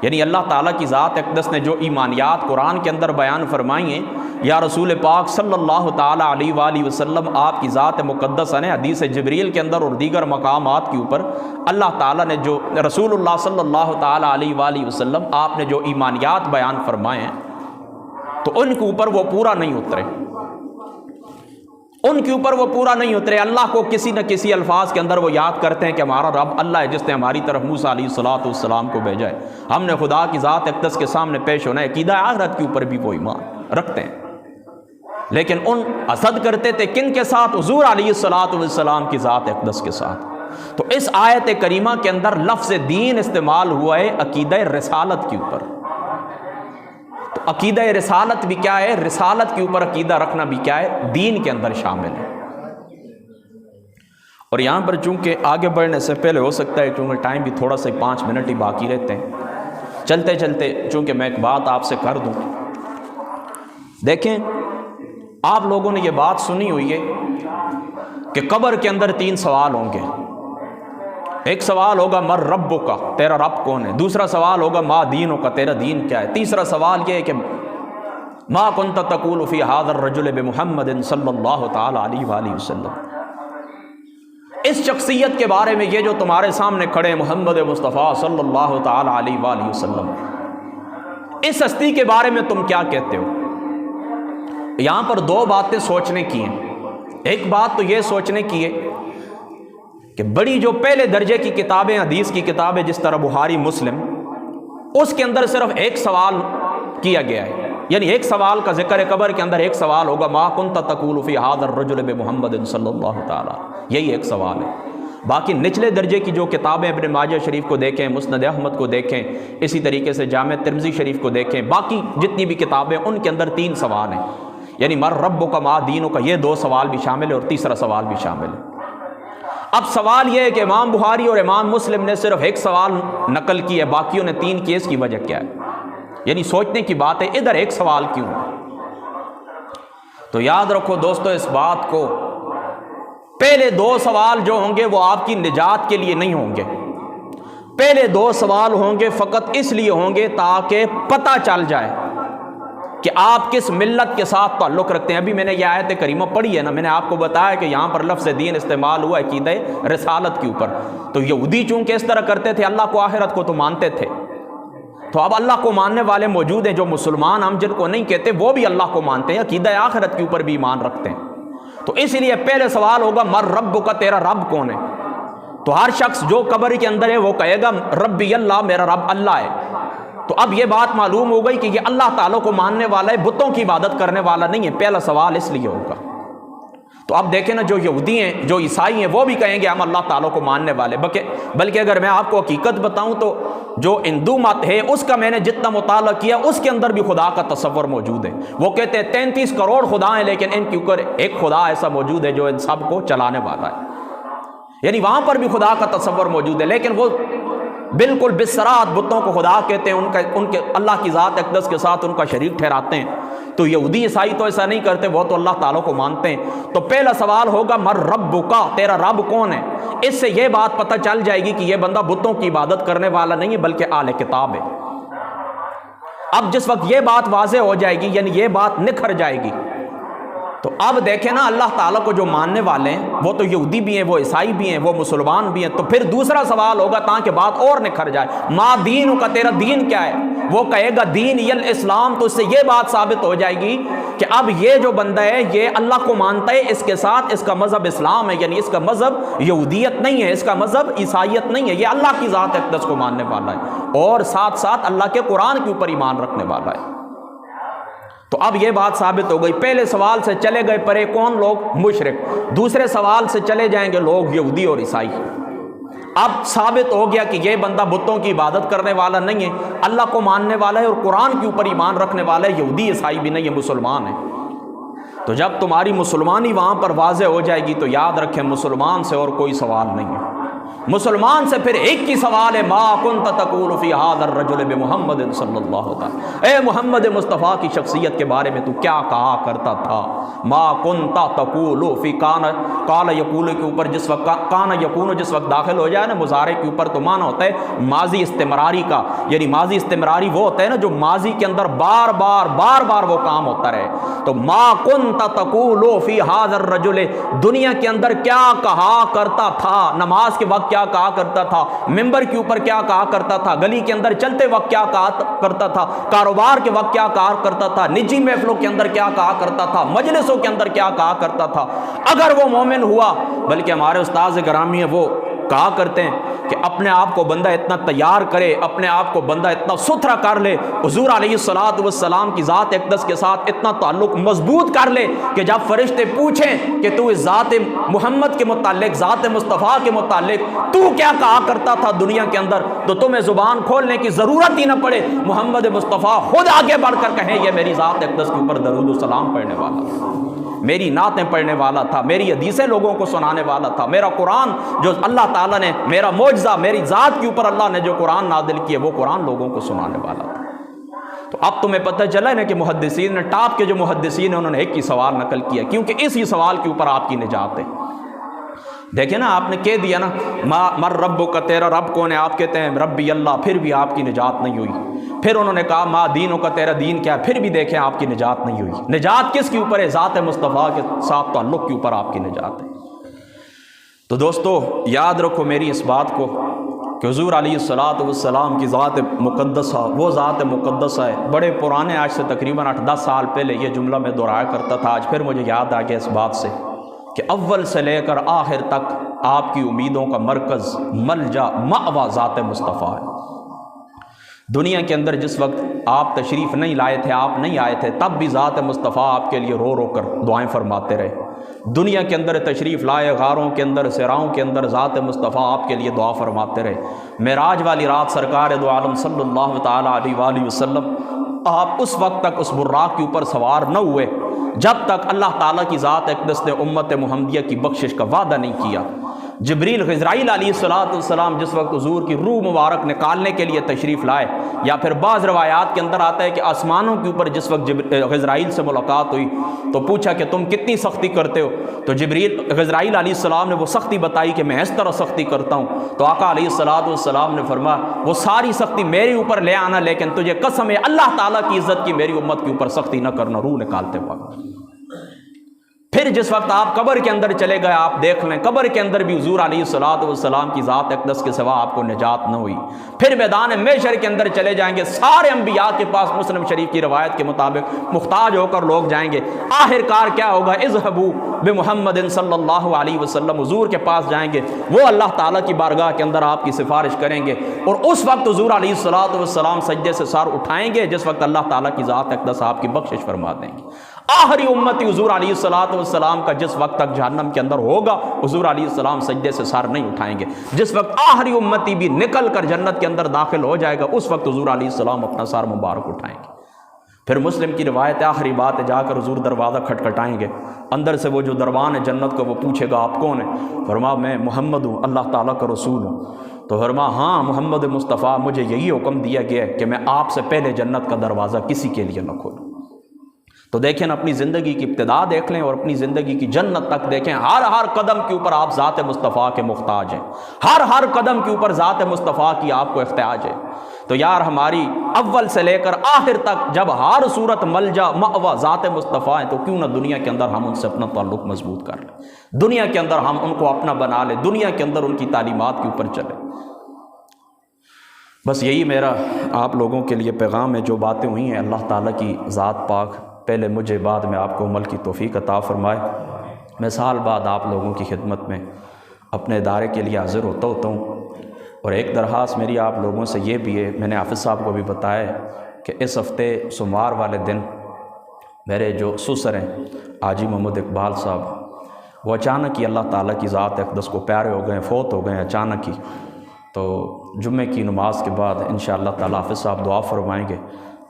یعنی اللہ تعالیٰ کی ذات اقدس نے جو ایمانیات قرآن کے اندر بیان فرمائی ہیں، یا رسول پاک صلی اللہ تعالیٰ علیہ وآلہ وسلم آپ کی ذات مقدس نے حدیث جبریل کے اندر اور دیگر مقامات کے اوپر اللہ تعالیٰ نے جو رسول اللہ صلی اللہ تعالیٰ علیہ وآلہ وسلم آپ نے جو ایمانیات بیان فرمائے ہیں، تو ان کے اوپر وہ پورا نہیں اترے، ان کے اوپر وہ پورا نہیں اترے۔ اللہ کو کسی نہ کسی الفاظ کے اندر وہ یاد کرتے ہیں کہ ہمارا رب اللہ ہے جس نے ہماری طرف موسیٰ علیہ السلام کو بھیجا ہے، ہم نے خدا کی ذات اقدس کے سامنے پیش ہونا ہے، عقیدہ آخرت کے اوپر بھی وہ ایمان رکھتے ہیں۔ لیکن ان حسد کرتے تھے کن کے ساتھ؟ حضور علیہ السلام کی ذات اقدس کے ساتھ۔ تو اس آیت کریمہ کے اندر لفظ دین استعمال ہوا ہے عقیدہ رسالت کے اوپر۔ تو عقیدہ رسالت بھی کیا ہے؟ رسالت کے اوپر عقیدہ رکھنا بھی کیا ہے؟ دین کے اندر شامل ہے۔ اور یہاں پر چونکہ آگے بڑھنے سے پہلے ہو سکتا ہے چونکہ ٹائم بھی تھوڑا سا 5 منٹ ہی باقی رہتے ہیں، چلتے چلتے چونکہ میں ایک بات آپ سے کر دوں۔ دیکھیں، آپ لوگوں نے یہ بات سنی ہوئی ہے کہ قبر کے اندر 3 سوال ہوں گے۔ ایک سوال ہوگا مر ربک کا، تیرا رب کون ہے؟ دوسرا سوال ہوگا ما دینک کا، تیرا دین کیا ہے؟ تیسرا سوال یہ ہے کہ ما کنت تقول فی ھذا الرجل بمحمد صلی اللہ تعالی علیہ وآلہ وسلم، اس شخصیت کے بارے میں یہ جو تمہارے سامنے کھڑے محمد مصطفیٰ صلی اللہ تعالی علیہ وآلہ وسلم، اس ہستی کے بارے میں تم کیا کہتے ہو؟ یہاں پر 2 باتیں سوچنے کی ہیں۔ ایک بات تو یہ سوچنے کی ہے کہ بڑی جو پہلے درجے کی کتابیں، حدیث کی کتابیں جس طرح بخاری مسلم، اس کے اندر صرف ایک سوال کیا گیا ہے، یعنی ایک سوال کا ذکر ہے۔ قبر کے اندر ایک سوال ہوگا ما کنت تقول فی ھذا الرجل بمحمد صلی اللہ تعالی، یہی ایک سوال ہے۔ باقی نچلے درجے کی جو کتابیں ابن ماجہ شریف کو دیکھیں، مسند احمد کو دیکھیں، اسی طریقے سے جامع ترمذی شریف کو دیکھیں، باقی جتنی بھی کتابیں ان کے اندر 3 سوال ہیں، یعنی مر ربک کا ما دینک کا، یہ 2 سوال بھی شامل ہے اور تیسرا سوال بھی شامل ہے۔ اب سوال یہ ہے کہ امام بخاری اور امام مسلم نے صرف ایک سوال نقل کی ہے، باقیوں نے 3 کی، اس کی وجہ کیا ہے؟ یعنی سوچنے کی بات ہے، ادھر ایک سوال کیوں ہے؟ تو یاد رکھو دوستو اس بات کو، پہلے 2 سوال جو ہوں گے وہ آپ کی نجات کے لیے نہیں ہوں گے۔ پہلے 2 سوال ہوں گے فقط اس لیے ہوں گے تاکہ پتہ چل جائے کہ آپ کس ملت کے ساتھ تعلق رکھتے ہیں۔ ابھی میں نے یہ آیت کریمہ پڑھی ہے نا، میں نے آپ کو بتایا کہ یہاں پر لفظ دین استعمال ہوا عقیدہ رسالت کے اوپر۔ تو یہودی چونکہ اس طرح کرتے تھے، اللہ کو آخرت کو تو مانتے تھے، تو اب اللہ کو ماننے والے موجود ہیں جو مسلمان ہم جن کو نہیں کہتے، وہ بھی اللہ کو مانتے ہیں، عقیدہ آخرت کے اوپر بھی ایمان رکھتے ہیں۔ تو اس لیے پہلے سوال ہوگا مر رب کا، تیرا رب کون ہے؟ تو ہر شخص جو قبر کے اندر ہے وہ کہے گا ربی اللہ، میرا رب اللہ ہے۔ تو اب یہ بات معلوم ہو گئی کہ یہ اللہ تعالیٰ کو ماننے والا ہے، بتوں کی عبادت کرنے والا نہیں ہے۔ پہلا سوال اس لیے ہوگا۔ تو اب دیکھیں نا، جو یہودی ہیں، جو عیسائی ہیں، وہ بھی کہیں گے ہم اللہ تعالیٰ کو ماننے والے، بلکہ اگر میں آپ کو حقیقت بتاؤں تو جو ہندو مت ہے اس کا میں نے جتنا مطالعہ کیا اس کے اندر بھی خدا کا تصور موجود ہے۔ وہ کہتے ہیں 33 کروڑ خدا ہیں، لیکن ان کے اوپر ایک خدا ایسا موجود ہے جو ان سب کو چلانے والا ہے، یعنی وہاں پر بھی خدا کا تصور موجود ہے، لیکن وہ بالکل بسراحت بتوں کو خدا کہتے ہیں، ان کے اللہ کی ذات اقدس کے ساتھ ان کا شریک ٹھہراتے ہیں۔ تو یہودی عیسائی تو ایسا نہیں کرتے، وہ تو اللہ تعالیٰ کو مانتے ہیں۔ تو پہلا سوال ہوگا مر ربک کا، تیرا رب کون ہے؟ اس سے یہ بات پتہ چل جائے گی کہ یہ بندہ بتوں کی عبادت کرنے والا نہیں ہے بلکہ اہل کتاب ہے۔ اب جس وقت یہ بات واضح ہو جائے گی، یعنی یہ بات نکھر جائے گی، تو اب دیکھیں نا، اللہ تعالیٰ کو جو ماننے والے ہیں وہ تو یہودی بھی ہیں، وہ عیسائی بھی ہیں، وہ مسلمان بھی ہیں۔ تو پھر دوسرا سوال ہوگا تاکہ بات اور نکھر جائے، ما دین کا، تیرا دین کیا ہے؟ وہ کہے گا دین الاسلام۔ تو اس سے یہ بات ثابت ہو جائے گی کہ اب یہ جو بندہ ہے یہ اللہ کو مانتا ہے، اس کے ساتھ اس کا مذہب اسلام ہے، یعنی اس کا مذہب یہودیت نہیں ہے، اس کا مذہب عیسائیت نہیں ہے، یہ اللہ کی ذات اقدس کو ماننے والا ہے اور ساتھ ساتھ اللہ کے قرآن کے اوپر ایمان رکھنے والا ہے۔ تو اب یہ بات ثابت ہو گئی۔ پہلے سوال سے چلے گئے پرے کون لوگ؟ مشرک۔ دوسرے سوال سے چلے جائیں گے لوگ یہودی اور عیسائی۔ اب ثابت ہو گیا کہ یہ بندہ بتوں کی عبادت کرنے والا نہیں ہے، اللہ کو ماننے والا ہے اور قرآن کے اوپر ایمان رکھنے والا ہے، یہودی عیسائی بھی نہیں ہے، مسلمان ہے۔ تو جب تمہاری مسلمانی وہاں پر واضح ہو جائے گی تو یاد رکھیں مسلمان سے اور کوئی سوال نہیں ہے، مسلمان سے پھر ایک ہی سوال ہے، ما کنت تقول فی ھذا الرجل بمحمد صلی اللہ تعالی، اے محمد مصطفیٰ کی شخصیت کے بارے میں تو کیا کہا کرتا تھا؟ ما کنت تقول فی قال یقول کے اوپر جس وقت کان یکون جس وقت داخل ہو جائے نا مضارع کے اوپر تو معنی ہوتا ہے ماضی استمراری کا، یعنی ماضی استمراری وہ ہوتا ہے نا جو ماضی کے اندر بار بار وہ کام ہوتا رہے۔ تو ما کنت تقول فی ھذا الرجل، دنیا کے اندر کیا کہا کرتا تھا، نماز کے وقت کیا کہا کرتا تھا، ممبر کے اوپر کیا کہا کرتا تھا، گلی کے اندر چلتے وقت کیا کہا کرتا تھا، کاروبار کے وقت کیا کہا کرتا تھا، نجی محفلوں کے اندر کیا کہا کرتا تھا، مجلسوں کے اندر کیا کہا کرتا تھا۔ اگر وہ مومن ہوا، بلکہ ہمارے استاذ گرامی ہیں وہ کہا کرتے ہیں کہ اپنے آپ کو بندہ اتنا تیار کرے، اپنے آپ کو بندہ اتنا ستھرا کر لے، حضور علیہ الصلوۃ والسلام کی ذات اقدس کے ساتھ اتنا تعلق مضبوط کر لے کہ جب فرشتے پوچھیں کہ تو اس ذات محمد کے متعلق، ذات مصطفیٰ کے متعلق تو کیا کہا کرتا تھا دنیا کے اندر، تو تمہیں زبان کھولنے کی ضرورت ہی نہ پڑے، محمد مصطفیٰ خود آگے بڑھ کر کہیں یہ میری ذات اقدس کے اوپر درود و سلام پڑھنے والا تھا، میری نعتیں پڑھنے والا تھا، میری حدیثیں لوگوں کو سنانے والا تھا، میرا قرآن جو اللہ تعالیٰ نے، میرا معجزہ میری ذات کے اوپر اللہ نے جو قرآن نازل کیا وہ قرآن لوگوں کو سنانے والا تھا۔ تو اب تمہیں پتہ چلا ہے نا کہ محدثین نے، ٹاپ کے جو محدثین ہیں انہوں نے ایک ہی سوال نقل کیا، کیونکہ اسی سوال کے اوپر آپ کی نجات ہے۔ دیکھیں نا آپ نے کہہ دیا نا مر ربک، تیرا رب کون ہے، آپ کہتے ہیں ربی اللہ، پھر بھی آپ کی نجات نہیں ہوئی۔ پھر انہوں نے کہا ما دینک، تیرا دین کیا ہے، پھر بھی دیکھیں آپ کی نجات نہیں ہوئی۔ نجات کس کے اوپر ہے؟ ذات مصطفیٰ کے ساتھ تعلق کے اوپر آپ کی نجات ہے۔ تو دوستو یاد رکھو میری اس بات کو کہ حضور علیہ الصلوۃ والسلام کی ذات مقدسہ وہ ذات مقدسہ ہے۔ بڑے پرانے، آج سے تقریباً 8-10 سال پہلے یہ جملہ میں دہرایا کرتا تھا، آج پھر مجھے یاد آ گیا اس بات سے کہ اول سے لے کر آخر تک آپ کی امیدوں کا مرکز، ملجا، مأویٰ ذات مصطفیٰ ہے۔ دنیا کے اندر جس وقت آپ تشریف نہیں لائے تھے، آپ نہیں آئے تھے، تب بھی ذات مصطفیٰ آپ کے لیے رو رو کر دعائیں فرماتے رہے۔ دنیا کے اندر تشریف لائے، غاروں کے اندر، صحراؤں کے اندر ذات مصطفیٰ آپ کے لیے دعا فرماتے رہے۔ معراج والی رات سرکار دو عالم صلی اللہ تعالیٰ علیہ وآلہ وسلم آپ اس وقت تک اس براق کے اوپر سوار نہ ہوئے جب تک اللہ تعالیٰ کی ذات اقدس نے امت محمدیہ کی بخشش کا وعدہ نہیں کیا۔ جبریل غزرائیل علیہ السلام جس وقت حضور کی روح مبارک نکالنے کے لیے تشریف لائے، یا پھر بعض روایات کے اندر آتا ہے کہ آسمانوں کے اوپر جس وقت غزرائیل سے ملاقات ہوئی تو پوچھا کہ تم کتنی سختی کرتے ہو، تو غزرائیل علیہ السلام نے وہ سختی بتائی کہ میں اس طرح سختی کرتا ہوں۔ تو آقا علیہ السلام نے فرمایا وہ ساری سختی میرے اوپر لے آنا، لیکن تجھے قسم ہے اللہ تعالیٰ کی عزت کی میری امت کے اوپر سختی نہ کرنا، روح نکالتے وقت۔ پھر جس وقت آپ قبر کے اندر چلے گئے، آپ دیکھ لیں قبر کے اندر بھی حضور علیہ السلام کی ذات اقدس کے سوا آپ کو نجات نہ ہوئی۔ پھر میدان محشر کے اندر چلے جائیں گے، سارے انبیاء کے پاس مسلم شریف کی روایت کے مطابق محتاج ہو کر لوگ جائیں گے۔ آخر کار کیا ہوگا؟ اذهبوا بمحمد صلی اللہ علیہ وسلم، حضور کے پاس جائیں گے، وہ اللہ تعالیٰ کی بارگاہ کے اندر آپ کی سفارش کریں گے، اور اس وقت حضور علیہ السلام سجدے سے سر اٹھائیں گے جس وقت اللہ تعالیٰ کی ذات اقدس آپ کی بخشش فرما دیں گے۔ آخری امتی حضور علیہ السلام کا جس وقت تک جہنم کے اندر ہوگا، حضور علیہ السلام سجدے سے سر نہیں اٹھائیں گے۔ جس وقت آخری امتی بھی نکل کر جنت کے اندر داخل ہو جائے گا، اس وقت حضور علیہ السلام اپنا سر مبارک اٹھائیں گے۔ پھر مسلم کی روایت آخری بات ہے، جا کر حضور دروازہ کھٹکھٹائیں گے، اندر سے وہ جو دربان ہے جنت کا وہ پوچھے گا آپ کون ہیں؟ فرمایا میں محمد ہوں، اللہ تعالیٰ کا رسول ہوں۔ تو فرمایا ہاں محمد مصطفیٰ، مجھے یہی حکم دیا گیا ہے کہ میں آپ سے پہلے جنت کا دروازہ کسی کے لیے نہ کھولوں۔ تو دیکھیں اپنی زندگی کی ابتدا دیکھ لیں اور اپنی زندگی کی جنت تک دیکھیں، ہر قدم کے اوپر آپ ذات مصطفیٰ کے محتاج ہیں، ہر قدم کے اوپر ذات مصطفیٰ کی آپ کو احتیاج ہے۔ تو یار ہماری اول سے لے کر آخر تک جب ہر صورت ملجا مأویٰ ذات مصطفیٰ ہیں، تو کیوں نہ دنیا کے اندر ہم ان سے اپنا تعلق مضبوط کر لیں، دنیا کے اندر ہم ان کو اپنا بنا لیں، دنیا کے اندر ان کی تعلیمات کے اوپر چلیں۔ بس یہی میرا آپ لوگوں کے لیے پیغام ہے۔ جو باتیں ہوئی ہیں اللہ تعالیٰ کی ذات پاک پہلے مجھے بعد میں آپ کو عمل کی توفیق عطا فرمائے۔ میں سال بعد آپ لوگوں کی خدمت میں اپنے ادارے کے لیے حاضر ہوتا ہوں، اور ایک درخواست میری آپ لوگوں سے یہ بھی ہے، میں نے حافظ صاحب کو بھی بتایا ہے کہ اس ہفتے سوموار والے دن میرے جو سسر ہیں حاجی محمد اقبال صاحب، وہ اچانک ہی اللہ تعالیٰ کی ذات اقدس کو پیارے ہو گئے، فوت ہو گئے اچانک ہی۔ تو جمعے کی نماز کے بعد انشاءاللہ تعالیٰ حافظ صاحب دعا فرمائیں گے،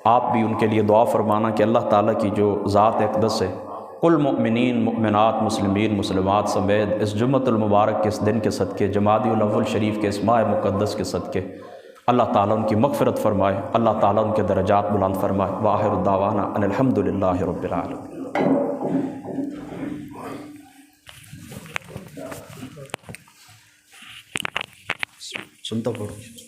آپ بھی ان کے لیے دعا فرمانا کہ اللہ تعالیٰ کی جو ذات اقدس ہے کل مؤمنین مؤمنات مسلمین مسلمات سمیت اس جمعۃ المبارک کے اس دن کے صدقے، جمادی الاول شریف کے اس ماہ مقدس کے صدقے اللہ تعالیٰ ان کی مغفرت فرمائے، اللہ تعالیٰ ان کے درجات بلند فرمائے۔ وآخر الدعوانا ان الحمد للہ رب العالمین۔ سنتا پڑھو۔